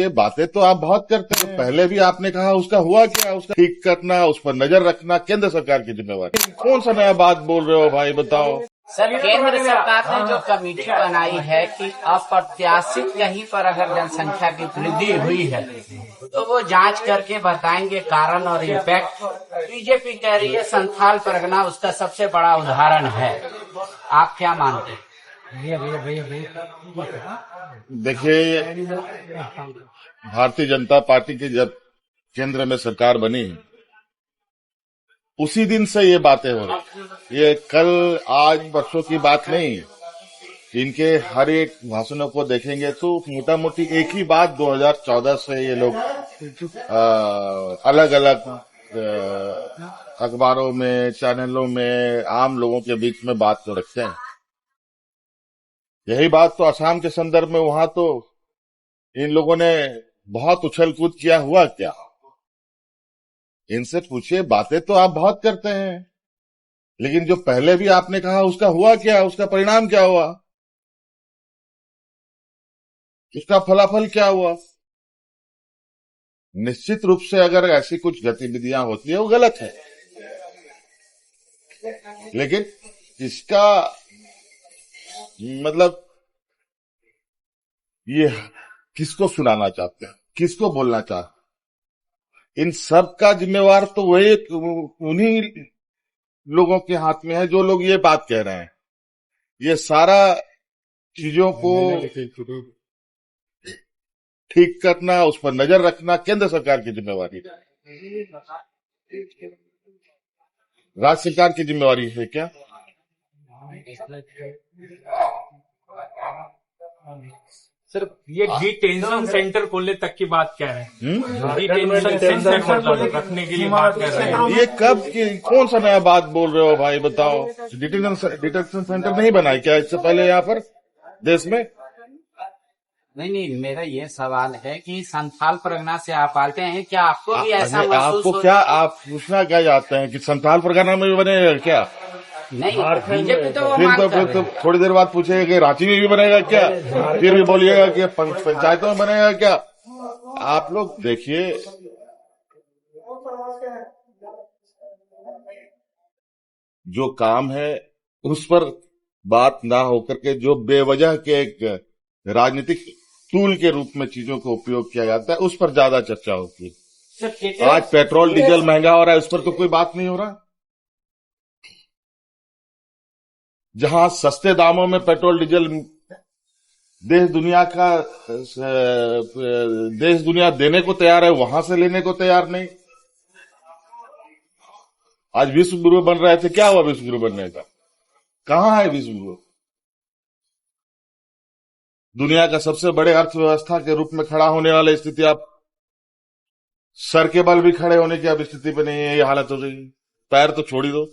ये बातें तो आप बहुत करते हैं। पहले भी आपने कहा उसका हुआ क्या, उसका ठीक करना, उस पर नजर रखना केंद्र सरकार की जिम्मेवारी। कौन सा नया बात बोल रहे हो भाई, बताओ। सर, केंद्र सरकार ने जो कमेटी बनाई है कि अप्रत्याशित कहीं पर अगर जनसंख्या की वृद्धि हुई है तो वो जांच करके बताएंगे कारण और इम्पैक्ट। बीजेपी कह रही है संथाल परगना उसका सबसे बड़ा उदाहरण है। आप क्या मानते हैं? देखिए, भारतीय जनता पार्टी की जब केंद्र में सरकार बनी उसी दिन से ये बातें हो रही। ये कल आज परसों की बात नहीं है। इनके हर एक भाषणों को देखेंगे तो मोटा मोटी एक ही बात 2014 से ये लोग अलग अलग अखबारों में, चैनलों में, आम लोगों के बीच में बात तो रखते हैं। यही बात तो असम के संदर्भ में, वहां तो इन लोगों ने बहुत उछल कूद किया। हुआ क्या? इनसे पूछिए, बातें तो आप बहुत करते हैं, लेकिन जो पहले भी आपने कहा उसका हुआ क्या, उसका परिणाम क्या हुआ, उसका फलाफल क्या हुआ? निश्चित रूप से अगर ऐसी कुछ गतिविधियां होती है वो गलत है, लेकिन इसका मतलब ये किसको सुनाना चाहते हैं, किसको बोलना चाहते हैं? इन सब का जिम्मेवार तो वही उन्हीं लोगों के हाथ में है जो लोग ये बात कह रहे हैं। ये सारा चीजों को ठीक करना, उस पर नजर रखना केंद्र सरकार की जिम्मेवारी है। राज्य सरकार की जिम्मेवारी है क्या? सर, ये डिटेंशन सेंटर खोलने तक की बात कह रहे हैं। डिटेंशन सेंटर रखने के लिए बात कर रहे हैं। ये कब की कौन सा नया बात बोल रहे हो भाई, बताओ। डिटेंशन सेंटर नहीं बना है क्या इससे पहले यहाँ पर देश में? नहीं, मेरा ये सवाल है कि संथाल परगना से आप आते हैं, क्या आपको भी ऐसा महसूस आपको क्या, आप पूछना क्या चाहते हैं कि संथाल परगना में भी बनेगा क्या? नहीं, बीजेपी तो फिर तो थोड़ी देर बाद पूछेगा कि रांची में भी बनेगा क्या, फिर भी बोलिएगा कि पंचायतों में बनेगा क्या। आप लोग देखिए, जो काम है उस पर बात ना होकर के जो बेवजह के एक राजनीतिक टूल के रूप में चीजों का उपयोग किया जाता है उस पर ज्यादा चर्चा होती है। आज पेट्रोल डीजल महंगा हो रहा है, उस पर तो कोई बात नहीं हो रहा। जहां सस्ते दामों में पेट्रोल डीजल देश दुनिया देने को तैयार है, वहां से लेने को तैयार नहीं। आज विश्व गुरु बन रहे थे, क्या हुआ विश्व गुरु बनने का? कहां है विश्व गुरु? दुनिया का सबसे बड़े अर्थव्यवस्था के रूप में खड़ा होने वाली स्थिति, आप सर के बल भी खड़े होने की अब स्थिति पे नहीं है। ये हालत हो गई, पैर तो छोड़ ही दो।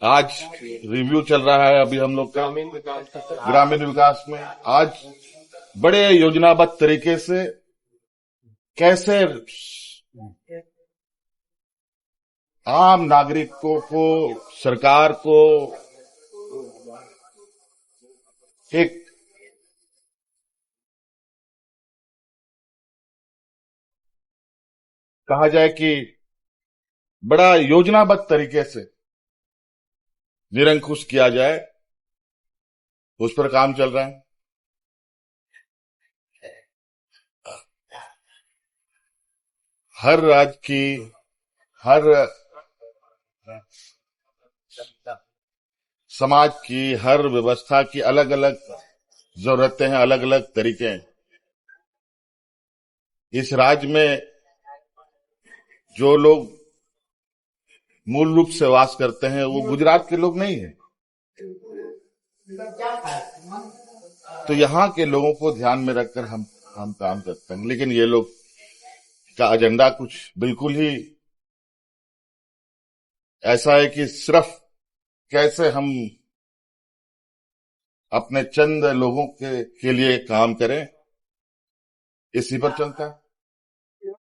आज रिव्यू चल रहा है अभी हम लोग का ग्रामीण विकास में। आज बड़े योजनाबद्ध तरीके से कैसे आम नागरिकों को, सरकार को एक कहा जाए कि बड़ा योजनाबद्ध तरीके से निरंकुश किया जाए, उस पर काम चल रहा है। हर राज्य की, हर समाज की, हर व्यवस्था की अलग अलग जरूरतें हैं, अलग अलग तरीके हैं। इस राज्य में जो लोग मूल रूप से वास करते हैं वो गुजरात के लोग नहीं हैं, तो यहाँ के लोगों को ध्यान में रखकर हम काम करते हैं। लेकिन ये लोग का एजेंडा कुछ बिल्कुल ही ऐसा है कि सिर्फ कैसे हम अपने चंद लोगों के लिए काम करें, इसी पर चलता है।